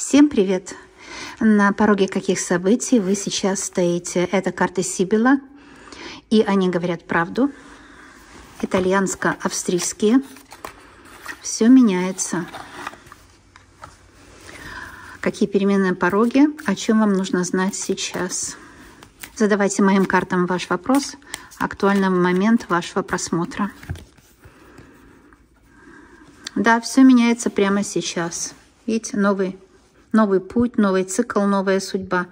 Всем привет! На пороге каких событий вы сейчас стоите? Это карты Сибила, и они говорят правду. Итальянско-австрийские. Все меняется. Какие перемены на пороге? О чем вам нужно знать сейчас? Задавайте моим картам ваш вопрос, актуальный момент вашего просмотра. Да, все меняется прямо сейчас. Видите, новый путь, новый цикл, новая судьба.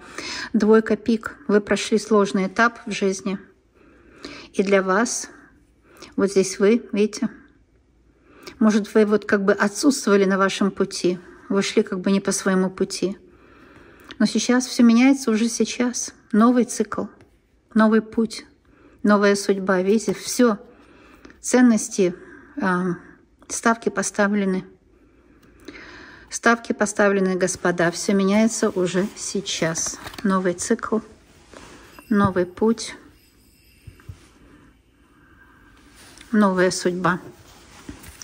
Двойка пик. Вы прошли сложный этап в жизни. И для вас, вот здесь вы, видите, может, вы вот как бы отсутствовали на вашем пути. Вы шли как бы не по своему пути. Но сейчас все меняется уже сейчас. Новый цикл, новый путь, новая судьба. Видите, все. Ценности, ставки поставлены. Ставки поставлены, господа. Все меняется уже сейчас. Новый цикл, новый путь, новая судьба.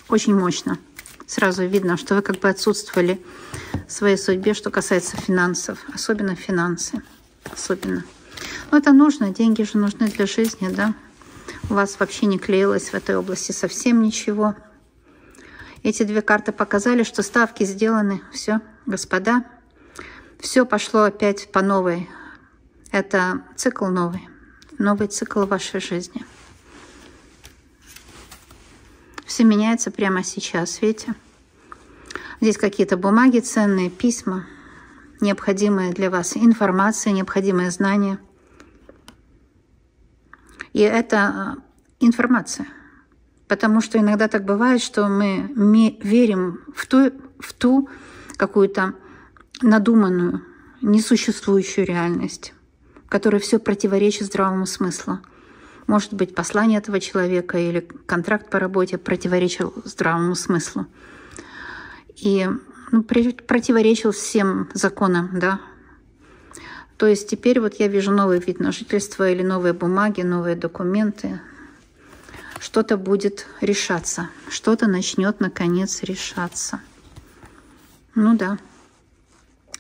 Очень мощно. Сразу видно, что вы как бы отсутствовали в своей судьбе, что касается финансов. Особенно финансы. Особенно. Но это нужно. Деньги же нужны для жизни, да? У вас вообще не клеилось в этой области совсем ничего. Эти две карты показали, что ставки сделаны. Все, господа, все пошло опять по новой. Это цикл новый. Новый цикл вашей жизни. Все меняется прямо сейчас, видите? Здесь какие-то бумаги ценные, письма, необходимые для вас информация, необходимые знания. И это информация. Потому что иногда так бывает, что мы верим в ту какую-то надуманную, несуществующую реальность, которая все противоречит здравому смыслу. Может быть, послание этого человека или контракт по работе противоречил здравому смыслу. И противоречил всем законам, да. То есть теперь вот я вижу новый вид на жительство или новые бумаги, новые документы. Что-то будет решаться, что-то начнет наконец решаться. Ну да.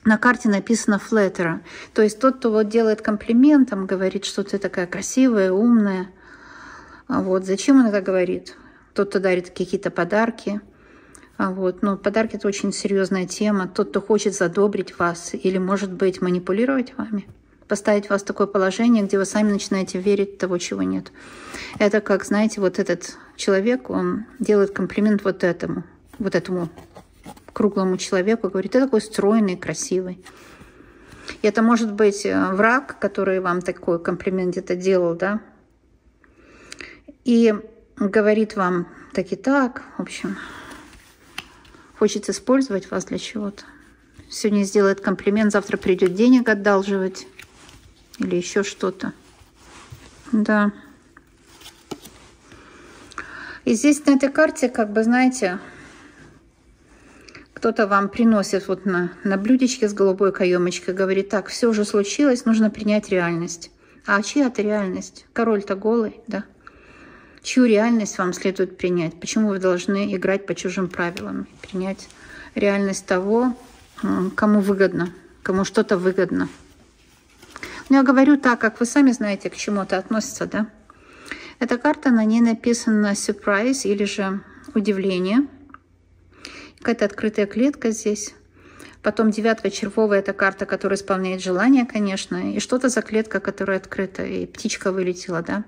На карте написано flatterer. То есть тот, кто вот делает комплимент, там говорит, что ты такая красивая, умная. Вот. Зачем он это говорит? Тот, кто дарит какие-то подарки. Вот. Но подарки — это очень серьезная тема. Тот, кто хочет задобрить вас или, может быть, манипулировать вами. Поставить вас в такое положение, где вы сами начинаете верить в того, чего нет. Это как, знаете, вот этот человек, он делает комплимент вот этому круглому человеку, говорит, ты такой стройный, красивый. И это может быть враг, который вам такой комплимент где-то делал, да, и говорит вам так и так, в общем, хочет использовать вас для чего-то. Сегодня сделает комплимент, завтра придет денег одалживать. Или еще что-то. Да. И здесь на этой карте, как бы, знаете, кто-то вам приносит вот на блюдечке с голубой каемочкой, говорит, так, все уже случилось, нужно принять реальность. А чья это реальность? Король-то голый, да? Чью реальность вам следует принять? Почему вы должны играть по чужим правилам? Принять реальность того, кому выгодно, кому что-то выгодно. Но я говорю так, как вы сами знаете, к чему это относится, да? Эта карта, на ней написано surprise или же удивление. Какая-то открытая клетка здесь. Потом девятка червовая, это карта, которая исполняет желание, конечно. И что-то за клетка, которая открыта, и птичка вылетела, да?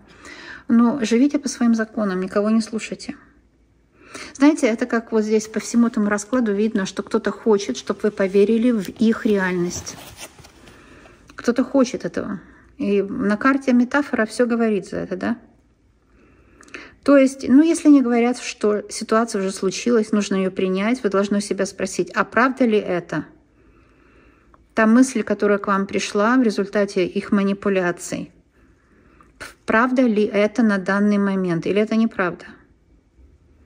Но живите по своим законам, никого не слушайте. Знаете, это как вот здесь по всему этому раскладу видно, что кто-то хочет, чтобы вы поверили в их реальность. Кто-то хочет этого. И на карте метафора все говорит за это, да? То есть, ну, если не говорят, что ситуация уже случилась, нужно ее принять, вы должны себя спросить, а правда ли это? Та мысль, которая к вам пришла в результате их манипуляций, правда ли это на данный момент? Или это неправда?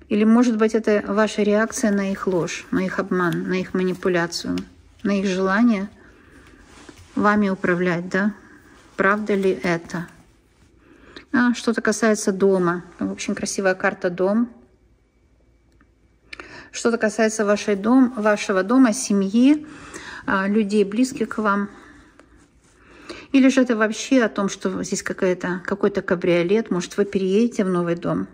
Или, может быть, это ваша реакция на их ложь, на их обман, на их манипуляцию, на их желание вами управлять, да? Правда ли это? Что-то касается дома. Очень красивая карта «Дом». Что-то касается вашего дома, семьи. людей, близких к вам. Или же это вообще о том, что здесь какой-то кабриолет, может, вы переедете в новый дом.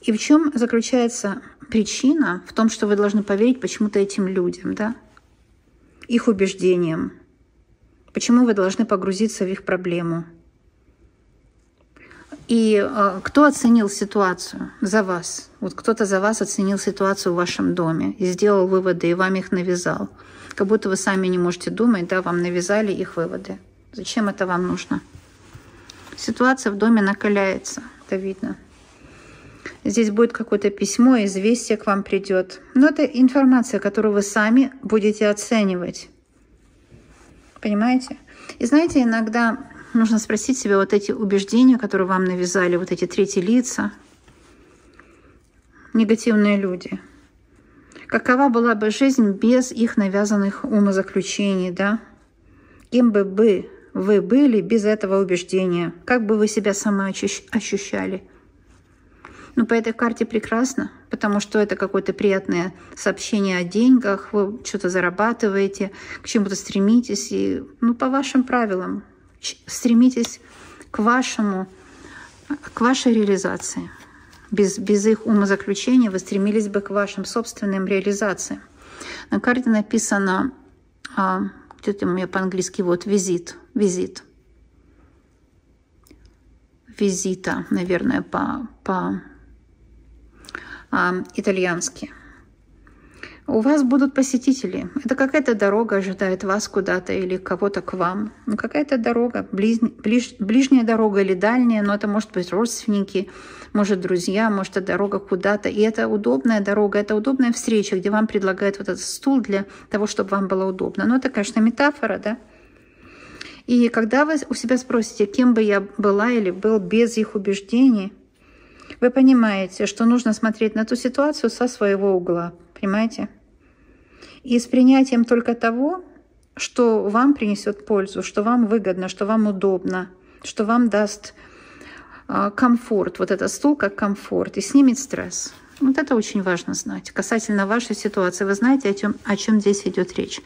И в чем заключается причина? В том, что вы должны поверить почему-то этим людям, да? Их убеждениям. Почему вы должны погрузиться в их проблему? И кто оценил ситуацию за вас? Вот кто-то за вас оценил ситуацию в вашем доме и сделал выводы, и вам их навязал. Как будто вы сами не можете думать, да, вам навязали их выводы. Зачем это вам нужно? Ситуация в доме накаляется, это видно. Здесь будет какое-то письмо, известие к вам придет. Но это информация, которую вы сами будете оценивать. Понимаете? И знаете, иногда нужно спросить себя вот эти убеждения, которые вам навязали, вот эти третьи лица, негативные люди. Какова была бы жизнь без их навязанных умозаключений, да? Кем бы вы были без этого убеждения? Как бы вы себя самоощущали? Ну, по этой карте прекрасно, потому что это какое-то приятное сообщение о деньгах, вы что-то зарабатываете, к чему-то стремитесь, и, ну, по вашим правилам стремитесь к вашей реализации. Без их умозаключения вы стремились бы к вашим собственным реализациям. На карте написано, где-то у меня по-английски, вот, визита, наверное, по-итальянски. У вас будут посетители. Это какая-то дорога ожидает вас куда-то или кого-то к вам. Ну, какая-то дорога, ближняя дорога или дальняя, но это может быть родственники, может друзья, может это дорога куда-то. И это удобная дорога, это удобная встреча, где вам предлагают вот этот стул для того, чтобы вам было удобно. Но это, конечно, метафора, да? И когда вы у себя спросите, кем бы я была или был без их убеждений, вы понимаете, что нужно смотреть на ту ситуацию со своего угла, понимаете? И с принятием только того, что вам принесет пользу, что вам выгодно, что вам удобно, что вам даст комфорт. Вот этот стул как комфорт и снимет стресс. Вот это очень важно знать. Касательно вашей ситуации, вы знаете, о чем здесь идет речь?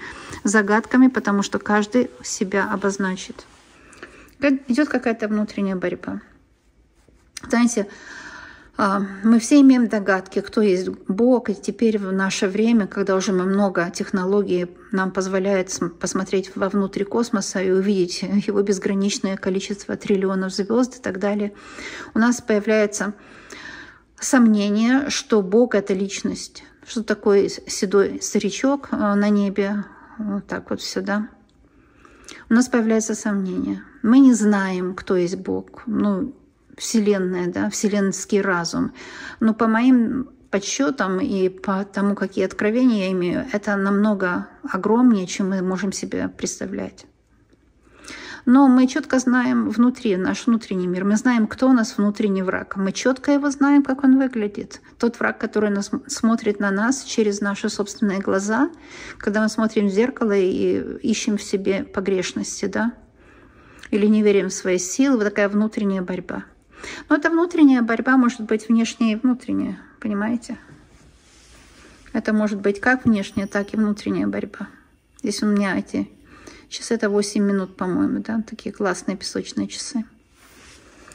Загадками, потому что каждый себя обозначит. Идет какая-то внутренняя борьба. Знаете, мы все имеем догадки, кто есть Бог, и теперь в наше время, когда уже много технологий нам позволяет посмотреть вовнутрь космоса и увидеть его безграничное количество триллионов звезд и так далее, у нас появляется сомнение, что Бог — это личность, что такой седой старичок на небе, вот так вот все, да. У нас появляется сомнение. Мы не знаем, кто есть Бог. Ну, Вселенная, да, вселенский разум. Но по моим подсчетам и по тому, какие откровения я имею, это намного огромнее, чем мы можем себе представлять. Но мы четко знаем внутри, наш внутренний мир. Мы знаем, кто у нас внутренний враг. Мы четко его знаем, как он выглядит. Тот враг, который смотрит на нас через наши собственные глаза, когда мы смотрим в зеркало и ищем в себе погрешности, да, или не верим в свои силы, вот такая внутренняя борьба. Но эта внутренняя борьба может быть внешняя и внутренняя, понимаете? Это может быть как внешняя, так и внутренняя борьба. Здесь у меня эти часы, это 8 минут, по-моему, да, такие классные песочные часы.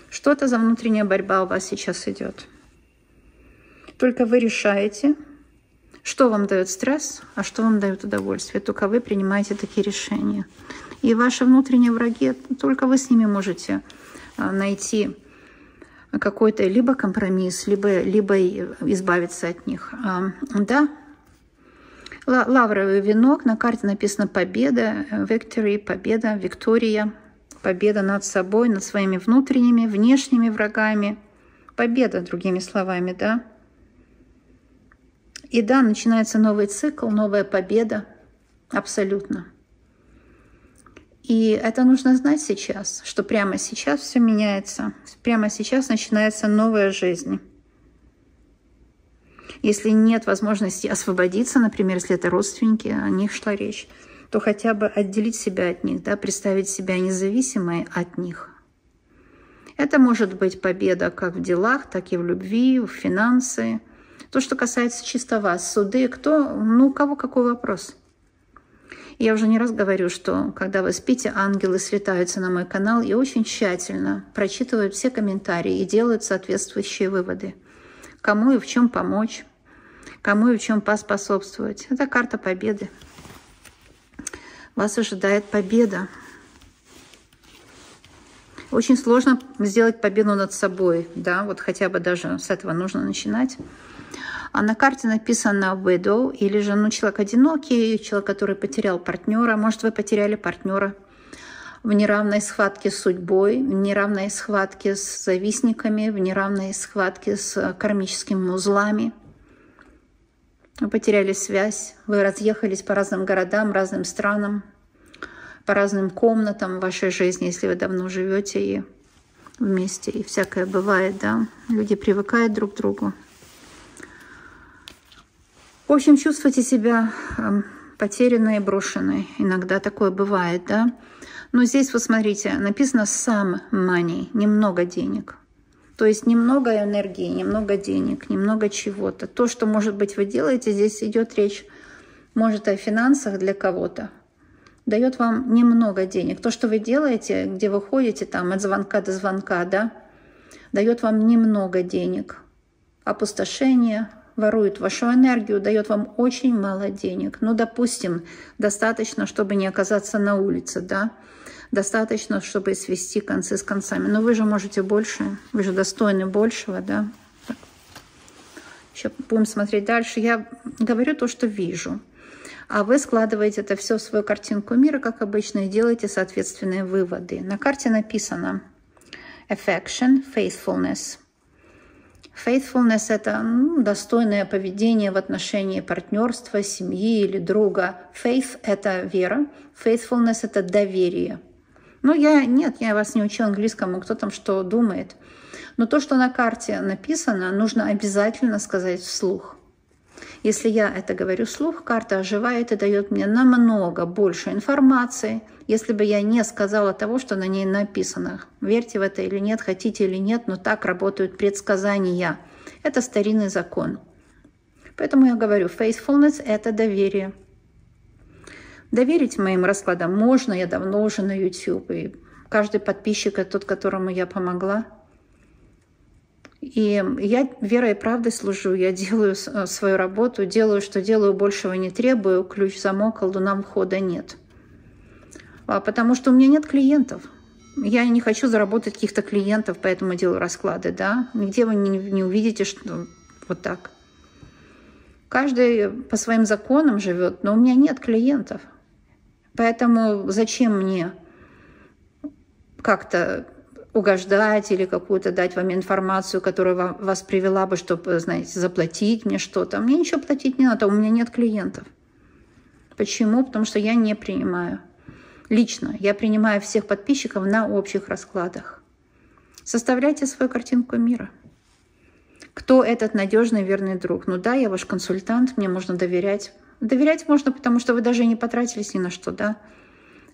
Что это за внутренняя борьба у вас сейчас идет? Только вы решаете, что вам дает стресс, а что вам дает удовольствие. Только вы принимаете такие решения. И ваши внутренние враги, только вы с ними можете найти какой-то либо компромисс, либо избавиться от них. Да, лавровый венок, на карте написано победа, victory, победа, виктория, победа над собой, над своими внутренними, внешними врагами, победа, другими словами, да. И да, начинается новый цикл, новая победа, абсолютно. И это нужно знать сейчас, что прямо сейчас все меняется, прямо сейчас начинается новая жизнь. Если нет возможности освободиться, например, если это родственники, о них шла речь, то хотя бы отделить себя от них, да, представить себя независимой от них. Это может быть победа как в делах, так и в любви, в финансы, То, что касается чисто вас, суды, кто, ну, у кого какой вопрос. Я уже не раз говорю, что когда вы спите, ангелы слетаются на мой канал и очень тщательно прочитывают все комментарии и делают соответствующие выводы. Кому и в чем помочь, кому и в чем поспособствовать. Это карта победы. Вас ожидает победа. Очень сложно сделать победу над собой, да, вот хотя бы даже с этого нужно начинать. А на карте написано widow, или же, ну, человек одинокий, человек, который потерял партнера. Может, вы потеряли партнера в неравной схватке с судьбой, в неравной схватке с завистниками, в неравной схватке с кармическими узлами. Вы потеряли связь, вы разъехались по разным городам, разным странам, по разным комнатам в вашей жизни, если вы давно живете и вместе, и всякое бывает, да. Люди привыкают друг к другу. В общем, чувствуйте себя потерянной и брошенной. Иногда такое бывает, да. Но здесь, вот смотрите, написано some money, немного денег. То есть немного энергии, немного денег, немного чего-то. То, что, может быть, вы делаете, здесь идет речь, может, о финансах для кого-то. Дает вам немного денег. То, что вы делаете, где вы ходите, там, от звонка до звонка, да, дает вам немного денег. Опустошение, ворует вашу энергию, дает вам очень мало денег. Ну, допустим, достаточно, чтобы не оказаться на улице, да, достаточно, чтобы свести концы с концами. Но вы же можете больше, вы же достойны большего, да. Так. Еще будем смотреть дальше. Я говорю то, что вижу. А вы складываете это все в свою картинку мира, как обычно, и делаете соответственные выводы. На карте написано affection, faithfulness. Faithfulness – это достойное поведение в отношении партнерства, семьи или друга. Faith – это вера, faithfulness – это доверие. Ну, я вас не учу английскому, кто там что думает. Но то, что на карте написано, нужно обязательно сказать вслух. Если я это говорю вслух, карта оживает и дает мне намного больше информации, если бы я не сказала того, что на ней написано. Верьте в это или нет, хотите или нет, но так работают предсказания. Это старинный закон. Поэтому я говорю, faithfulness – это доверие. Доверить моим раскладам можно, я давно уже на YouTube, и каждый подписчик – это тот, которому я помогла. И я верой и правдой служу, я делаю свою работу, делаю, что делаю, большего не требую, ключ, замок, колдунам входа нет. Потому что у меня нет клиентов. Я не хочу заработать каких-то клиентов, поэтому делаю расклады, да. Нигде вы не увидите, что вот так. Каждый по своим законам живет, но у меня нет клиентов. Поэтому зачем мне как-то угождать или какую-то дать вам информацию, которая вас привела бы, чтобы, знаете, заплатить мне что-то. Мне ничего платить не надо, у меня нет клиентов. Почему? Потому что я не принимаю. Лично я принимаю всех подписчиков на общих раскладах. Составляйте свою картинку мира. Кто этот надежный, верный друг? Ну да, я ваш консультант, мне можно доверять. Доверять можно, потому что вы даже не потратились ни на что, да?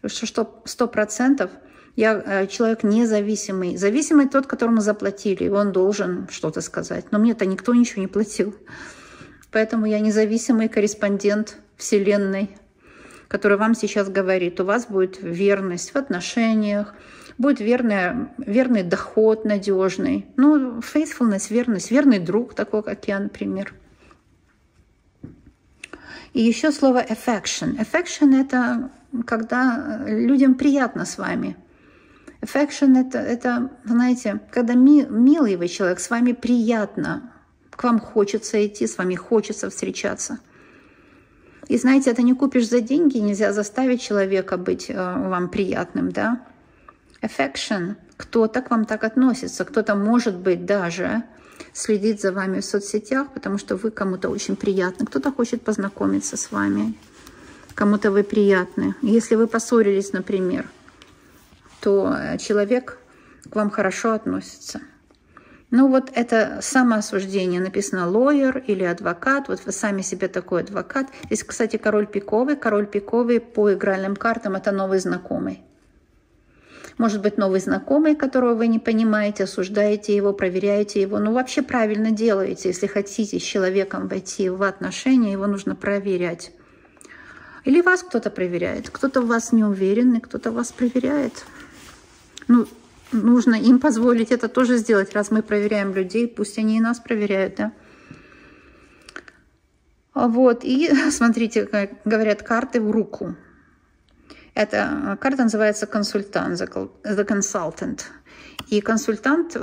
Что 100%. Я человек независимый. Зависимый тот, которому заплатили, и он должен что-то сказать. Но мне-то никто ничего не платил. Поэтому я независимый корреспондент Вселенной, который вам сейчас говорит. У вас будет верность в отношениях, будет верный доход надежный. Ну, faithfulness, верность, верный друг, такой, как я, например. И еще слово affection. Affection – это когда людям приятно с вами. Affection – это, знаете, когда милый вы человек, с вами приятно, к вам хочется идти, с вами хочется встречаться. И знаете, это не купишь за деньги, нельзя заставить человека быть вам приятным, да? Affection – кто-то к вам так относится, кто-то, может быть, даже следит за вами в соцсетях, потому что вы кому-то очень приятны, кто-то хочет познакомиться с вами, кому-то вы приятны. Если вы поссорились, например, то человек к вам хорошо относится. Ну вот это самоосуждение. Написано lawyer или адвокат. Вот вы сами себе такой адвокат. Здесь, кстати, король пиковый. Король пиковый по игральным картам – это новый знакомый. Может быть, новый знакомый, которого вы не понимаете, осуждаете его, проверяете его. Ну, вообще правильно делаете. Если хотите с человеком войти в отношения, его нужно проверять. Или вас кто-то проверяет. Кто-то в вас не уверен, и кто-то вас проверяет. Ну, нужно им позволить это тоже сделать. Раз мы проверяем людей, пусть они и нас проверяют, да? Вот, и смотрите, как говорят, карты в руку. Эта карта называется консультант, the consultant. И консультант,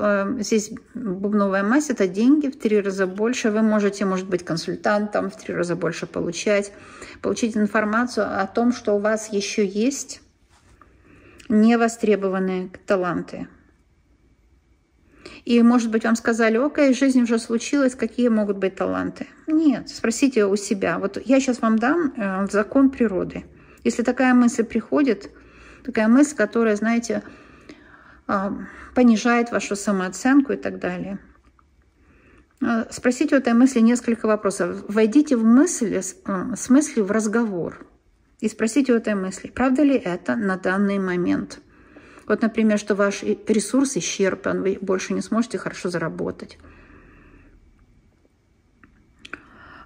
здесь бубновая мазь, это деньги в 3 раза больше. Вы можете, может быть, консультантом в 3 раза больше получить информацию о том, что у вас еще есть невостребованные таланты. И, может быть, вам сказали: окей, жизнь уже случилась, какие могут быть таланты? Нет, спросите у себя. Вот я сейчас вам дам закон природы. Если такая мысль приходит, такая мысль, которая, знаете, понижает вашу самооценку и так далее, спросите у этой мысли несколько вопросов. Войдите в мысль, с мыслью в разговор и спросите у этой мысли, правда ли это на данный момент. Вот, например, что ваш ресурс исчерпан, вы больше не сможете хорошо заработать.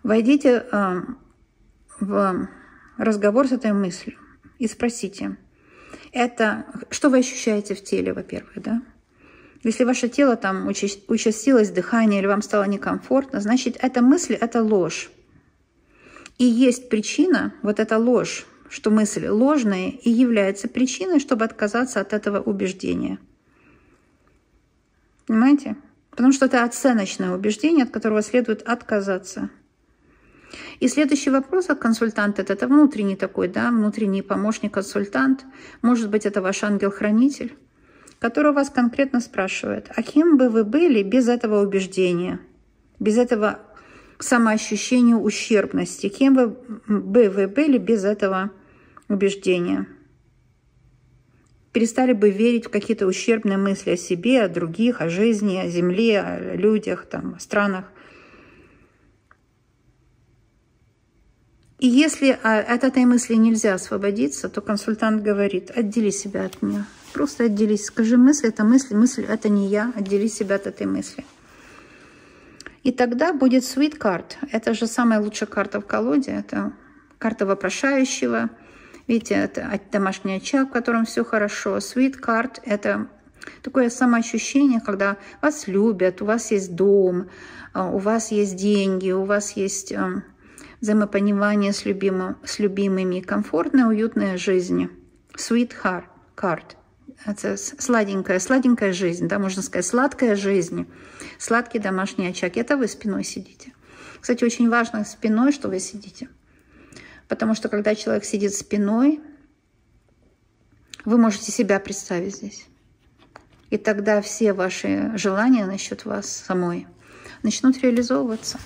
Войдите в разговор с этой мыслью и спросите, это что вы ощущаете в теле, во-первых, да? Если ваше тело там участилось дыхание или вам стало некомфортно, значит, эта мысль – это ложь. И есть причина, вот эта ложь, что мысль ложная, и является причиной, чтобы отказаться от этого убеждения. Понимаете? Потому что это оценочное убеждение, от которого следует отказаться. И следующий вопрос от консультанта – это внутренний такой, да, внутренний помощник-консультант. Может быть, это ваш ангел-хранитель, который вас конкретно спрашивает, а кем бы вы были без этого убеждения, без этого самоощущения ущербности, кем бы вы были без этого убеждения? Перестали бы верить в какие-то ущербные мысли о себе, о других, о жизни, о земле, о людях, там, о странах. И если от этой мысли нельзя освободиться, то консультант говорит: отдели себя от меня. Просто отделись. Скажи, мысль — это мысль — это не я. Отдели себя от этой мысли. И тогда будет Sweet Card. Это же самая лучшая карта в колоде. Это карта вопрошающего. Видите, это домашний очаг, в котором все хорошо. Sweet Card — это такое самоощущение, когда вас любят, у вас есть дом, у вас есть деньги, у вас есть взаимопонимание с любимыми, комфортная, уютная жизнь. Sweet Card. Это сладенькая жизнь, да, можно сказать, сладкая жизнь, сладкий домашний очаг. Это вы спиной сидите. Кстати, очень важно спиной, что вы сидите. Потому что когда человек сидит спиной, вы можете себя представить здесь. И тогда все ваши желания насчет вас самой начнут реализовываться.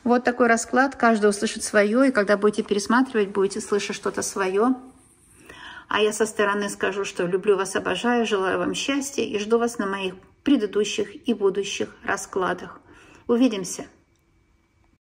Вот такой расклад. Каждый услышит свое, и когда будете пересматривать, будете слышать что-то свое. А я со стороны скажу, что люблю вас, обожаю, желаю вам счастья и жду вас на моих предыдущих и будущих раскладах. Увидимся!